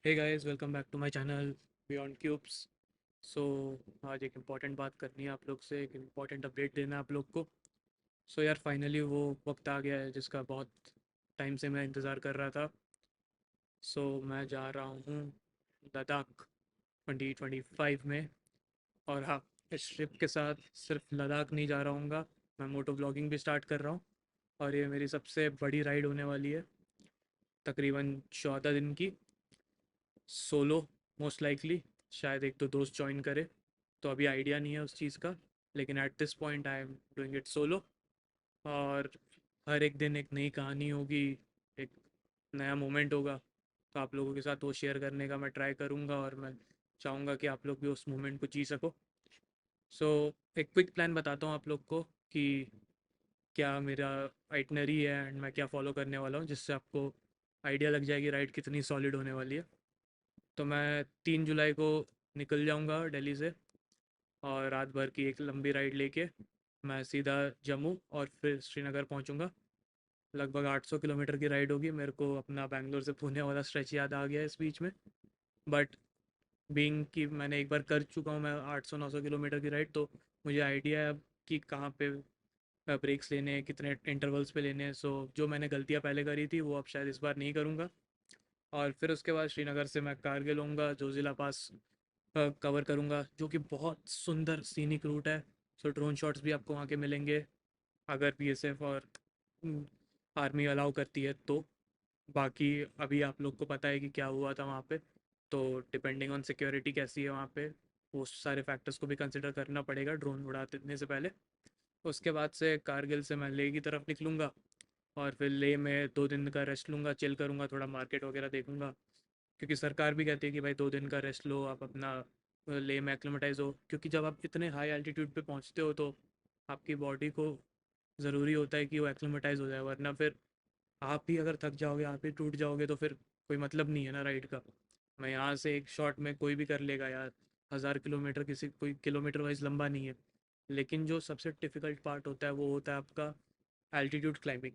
Hey guys, welcome back to my channel Beyond Cubes. So आज एक important बात करनी है आप लोग से, एक इम्पॉर्टेंट अपडेट देना है आप लोग को। सो यार, फाइनली वो वक्त आ गया है जिसका बहुत टाइम से मैं इंतज़ार कर रहा था। सो मैं जा रहा हूँ लद्दाख 2025 में। और हाँ, इस ट्रिप के साथ सिर्फ लद्दाख नहीं जा रहा हूँगा, मैं मोटो ब्लॉगिंग भी स्टार्ट कर रहा हूँ। और ये मेरी सबसे बड़ी राइड होने वाली है, तकरीबन 14 दिन की, सोलो मोस्ट लाइकली। शायद एक दो दोस्त ज्वाइन करे, तो अभी आइडिया नहीं है उस चीज़ का, लेकिन at this point I am doing it solo. और हर एक दिन एक नई कहानी होगी, एक नया मोमेंट होगा, तो आप लोगों के साथ वो शेयर करने का मैं ट्राई करूँगा, और मैं चाहूँगा कि आप लोग भी उस मोमेंट को जी सको। सो एक क्विक प्लान बताता हूँ आप लोग को कि क्या मेरा आइटनरी है एंड मैं क्या फॉलो करने वाला हूँ, जिससे आपको आइडिया लग जाएगी राइड कितनी सॉलिड होने वाली है। तो मैं 3 जुलाई को निकल जाऊंगा दिल्ली से, और रात भर की एक लंबी राइड लेके मैं सीधा जम्मू और फिर श्रीनगर पहुंचूंगा। लगभग 800 किलोमीटर की राइड होगी। मेरे को अपना बैंगलोर से पुणे वाला स्ट्रेच याद आ गया है इस बीच में, बट बीइंग कि मैंने एक बार कर चुका हूँ मैं 800-900 किलोमीटर की राइड, तो मुझे आइडिया है अब कि कहाँ पे ब्रेक्स लेने हैं, कितने इंटरवल्स पे लेने हैं। सो जो मैंने गलतियाँ पहले करी थी वो अब शायद इस बार नहीं करूँगा। और फिर उसके बाद श्रीनगर से मैं कारगिल लूँगा, जो ज़िला पास कवर करूँगा, जो कि बहुत सुंदर सीनिक रूट है। सो ड्रोन शॉट्स भी आपको वहाँ के मिलेंगे, अगर बीएसएफ और आर्मी अलाउ करती है तो। बाकी अभी आप लोग को पता है कि क्या हुआ था वहाँ पे, तो डिपेंडिंग ऑन सिक्योरिटी कैसी है वहाँ पे, वो सारे फैक्टर्स को भी कंसिडर करना पड़ेगा ड्रोन उड़ाने से पहले। उसके बाद से कारगिल से मैं लेह की तरफ निकलूँगा, और फिर लेह में 2 दिन का रेस्ट लूँगा, चिल करूँगा, थोड़ा मार्केट वगैरह देखूँगा। क्योंकि सरकार भी कहती है कि भाई 2 दिन का रेस्ट लो, आप अपना ले में एक्लिमेटाइज हो, क्योंकि जब आप इतने हाई एल्टीट्यूड पे पहुंचते हो तो आपकी बॉडी को ज़रूरी होता है कि वो एक्लिमेटाइज हो जाए, वरना फिर आप ही अगर थक जाओगे, आप ही टूट जाओगे, तो फिर कोई मतलब नहीं है ना राइड का। मैं यहाँ से एक शॉट में कोई भी कर लेगा यार, 1000 किलोमीटर किसी कोई किलोमीटर वाइज लंबा नहीं है। लेकिन जो सबसे डिफ़िकल्ट पार्ट होता है वो होता है आपका एल्टीट्यूड क्लाइंबिंग।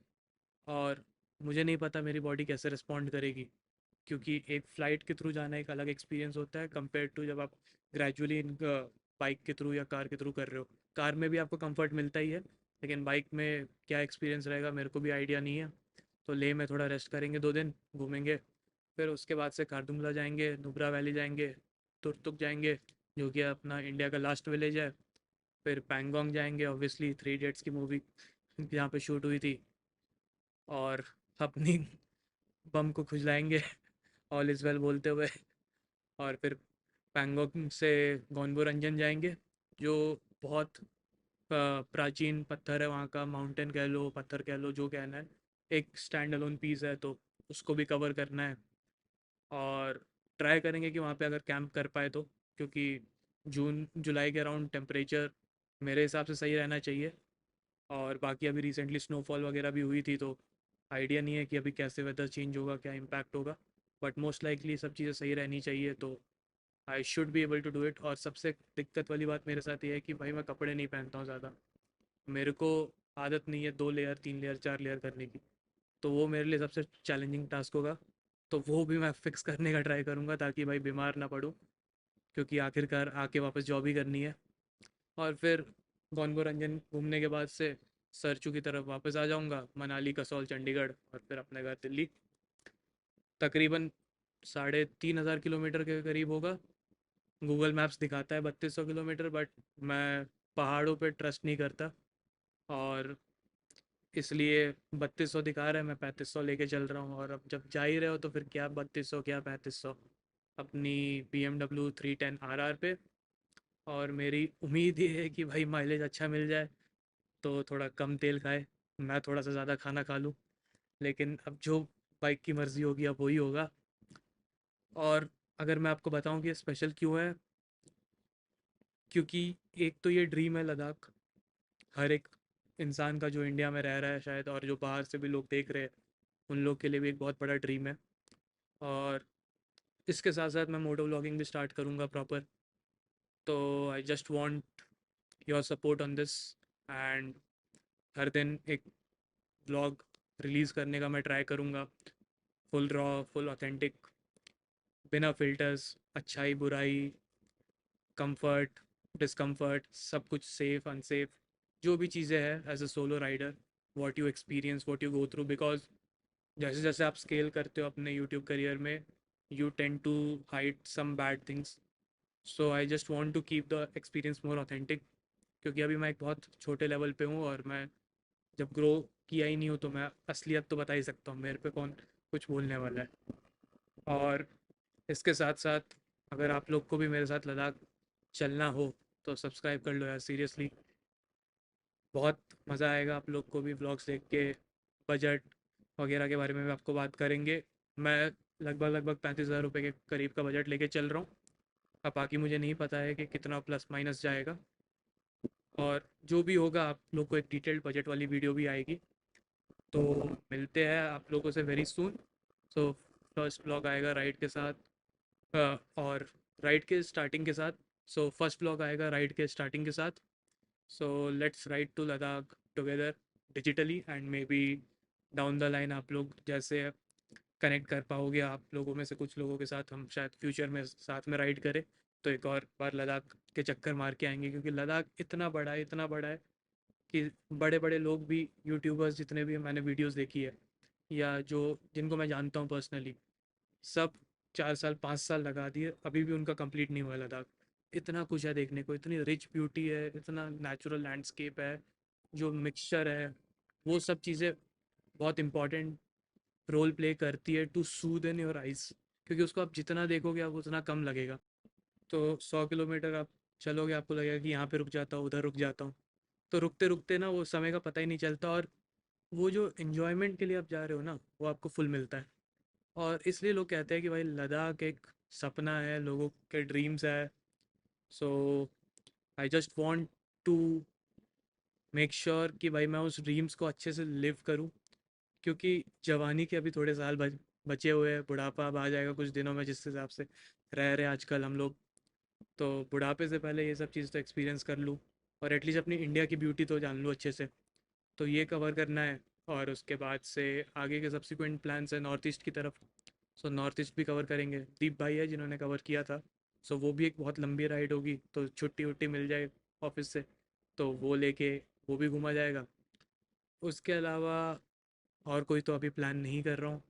और मुझे नहीं पता मेरी बॉडी कैसे रिस्पॉन्ड करेगी, क्योंकि एक फ़्लाइट के थ्रू जाना एक अलग एक्सपीरियंस होता है कंपेयर टू जब आप ग्रेजुअली इन बाइक के थ्रू या कार के थ्रू कर रहे हो। कार में भी आपको कंफर्ट मिलता ही है, लेकिन बाइक में क्या एक्सपीरियंस रहेगा मेरे को भी आइडिया नहीं है। तो लेह में थोड़ा रेस्ट करेंगे, 2 दिन घूमेंगे। फिर उसके बाद से कारदुंगला जाएंगे, नुब्रा वैली जाएंगे, तुरतुक जाएंगे, जो कि अपना इंडिया का लास्ट विलेज है। फिर पैंगोंग जाएंगे, ऑब्वियसली 3 इडियट्स की मूवी यहाँ पे शूट हुई थी। और अपनी बम को खुजलाएंगे ऑल इज़ वेल बोलते हुए। और फिर पैंगोंग से गोनबो रंजन जाएंगे, जो बहुत प्राचीन पत्थर है वहाँ का, माउंटेन कह लो, पत्थर कह लो, जो कहना है, एक स्टैंड अलोन पीस है, तो उसको भी कवर करना है। और ट्राई करेंगे कि वहाँ पे अगर कैंप कर पाए तो, क्योंकि जून जुलाई के अराउंड टेम्परेचर मेरे हिसाब से सही रहना चाहिए। और बाकी अभी रिसेंटली स्नोफॉल वगैरह भी हुई थी, तो आइडिया नहीं है कि अभी कैसे वेदर चेंज होगा, क्या इम्पैक्ट होगा, बट मोस्ट लाइकली सब चीज़ें सही रहनी चाहिए, तो I should be able to do it. और सबसे दिक्कत वाली बात मेरे साथ ये है कि भाई मैं कपड़े नहीं पहनता हूँ ज़्यादा। मेरे को आदत नहीं है 2 लेयर 3 लेयर 4 लेयर करने की, तो वो मेरे लिए सबसे चैलेंजिंग टास्क होगा। तो वो भी मैं फिक्स करने का ट्राई करूँगा, ताकि भाई बीमार ना पड़ूँ, क्योंकि आखिरकार आके वापस जॉब ही करनी है। और फिर गोनगो रंजन घूमने के बाद से सरचू की तरफ वापस आ जाऊंगा, मनाली, कसौल, चंडीगढ़, और फिर अपने घर दिल्ली। तकरीबन 3500 किलोमीटर के करीब होगा। गूगल मैप्स दिखाता है 3200 किलोमीटर, बट मैं पहाड़ों पे ट्रस्ट नहीं करता, और इसलिए 3200 दिखा रहा है, मैं 3500 लेके चल रहा हूँ। और अब जब जा ही रहे हो तो फिर क्या 3200 क्या 3500, अपनी BMW 310 RR पे। और मेरी उम्मीद ये है कि भाई माइलेज अच्छा मिल जाए, तो थोड़ा कम तेल खाए, मैं थोड़ा सा ज़्यादा खाना खा लूँ। लेकिन अब जो बाइक की मर्ज़ी होगी अब वही होगा। और अगर मैं आपको बताऊं कि ये स्पेशल क्यों है, क्योंकि एक तो ये ड्रीम है लद्दाख, हर एक इंसान का जो इंडिया में रह रहा है शायद, और जो बाहर से भी लोग देख रहे हैं, उन लोग के लिए भी एक बहुत बड़ा ड्रीम है। और इसके साथ साथ मैं मोटो व्लॉगिंग भी स्टार्ट करूँगा प्रॉपर। तो I just want your support on this, and हर दिन एक व्लॉग रिलीज़ करने का मैं ट्राई करूँगा, फुल रॉ, फुल ऑथेंटिक, बिना फ़िल्टर्स, अच्छाई, बुराई, कंफर्ट, डिस्कम्फर्ट, सब कुछ सेफ़, अनसेफ़, जो भी चीज़ें हैं as a solo rider, what you experience, what you go through, because जैसे जैसे आप स्केल करते हो अपने यूट्यूब करियर में, you tend to hide some bad things. So I just want to keep the experience more authentic, क्योंकि अभी मैं एक बहुत छोटे लेवल पे हूँ और मैं जब ग्रो किया ही नहीं हूँ तो मैं असलियत तो बता ही सकता हूँ, मेरे पे कौन कुछ बोलने वाला है। और इसके साथ साथ अगर आप लोग को भी मेरे साथ लद्दाख चलना हो तो सब्सक्राइब कर लो यार, सीरियसली बहुत मज़ा आएगा आप लोग को भी व्लॉग्स देख के। बजट वगैरह के बारे में भी आपको बात करेंगे। मैं लगभग लगभग 35,000 रुपये के करीब का बजट लेके चल रहा हूँ। अब बाकी मुझे नहीं पता है कि कितना प्लस माइनस जाएगा, और जो भी होगा आप लोग को एक डिटेल्ड बजट वाली वीडियो भी आएगी। तो मिलते हैं आप लोगों से very soon. So first blog आएगा राइड के साथ, और राइड के स्टार्टिंग के साथ। सो फर्स्ट ब्लॉग आएगा राइड के स्टार्टिंग के साथ। So let's ride to Ladakh together digitally, and maybe down the line आप लोग जैसे कनेक्ट कर पाओगे, आप लोगों में से कुछ लोगों के साथ हम शायद फ्यूचर में साथ में राइड करें, तो एक और बार लद्दाख के चक्कर मार के आएंगे, क्योंकि लद्दाख इतना बड़ा है, इतना बड़ा है कि बड़े बड़े लोग भी, यूट्यूबर्स जितने भी मैंने वीडियोस देखी है या जो जिनको मैं जानता हूँ पर्सनली, सब 4 साल 5 साल लगा दिए, अभी भी उनका कंप्लीट नहीं हुआ लद्दाख। इतना कुछ है देखने को, इतनी रिच ब्यूटी है, इतना नेचुरल लैंडस्केप है, जो मिक्सचर है, वो सब चीज़ें बहुत इंपॉर्टेंट रोल प्ले करती है to soothe in your eyes, क्योंकि उसको आप जितना देखोगे आप उतना कम लगेगा। तो 100 किलोमीटर आप चलोगे, आपको लगेगा कि यहाँ पे रुक जाता हूँ, उधर रुक जाता हूँ। तो रुकते रुकते ना वो समय का पता ही नहीं चलता, और वो जो इन्जॉयमेंट के लिए आप जा रहे हो ना, वो आपको फुल मिलता है। और इसलिए लोग कहते हैं कि भाई लद्दाख एक सपना है, लोगों के ड्रीम्स है। So I just want to make sure कि भाई मैं उस ड्रीम्स को अच्छे से लिव करूं, क्योंकि जवानी के अभी थोड़े साल बचे हुए हैं, बुढ़ापा अब आ जाएगा कुछ दिनों में जिस हिसाब से रह रहे हैं आजकल हम लोग। तो बुढ़ापे से पहले ये सब चीज़ तो एक्सपीरियंस कर लूँ, और एटलीस्ट अपनी इंडिया की ब्यूटी तो जान लूँ अच्छे से। तो ये कवर करना है, और उसके बाद से आगे के सब्सिक्वेंट प्लान्स है नॉर्थ ईस्ट की तरफ। सो नॉर्थ ईस्ट भी कवर करेंगे, दीप भाई है जिन्होंने कवर किया था। सो वो भी एक बहुत लंबी राइड होगी, तो छुट्टी वुट्टी मिल जाए ऑफिस से तो वो लेके वो भी घूमा जाएगा। उसके अलावा और कोई तो अभी प्लान नहीं कर रहा हूँ।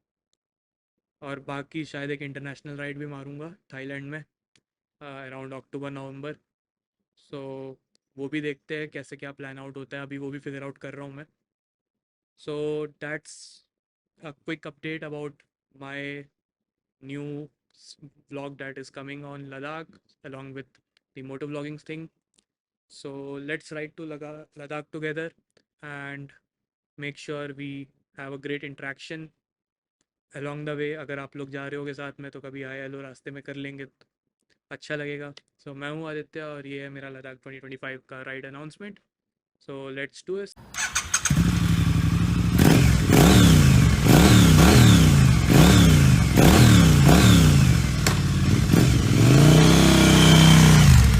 और बाकी शायद एक इंटरनेशनल राइड भी मारूंगा थाईलैंड में अराउंड अक्टूबर नवंबर। सो वो भी देखते हैं कैसे क्या प्लान आउट होता है, अभी वो भी फिगर आउट कर रहा हूँ मैं। So that's a quick update about my new vlog that is coming on Ladakh along with the motor vlogging thing. So let's ride to Ladakh together and make sure we have a great interaction along the way. अगर आप लोग जा रहे होगे साथ में तो कभी हाय हेलो रास्ते में कर लेंगे तो अच्छा लगेगा। सो मैं हूँ आदित्य और ये है मेरा लद्दाख 2025 का ride announcement. So let's do it.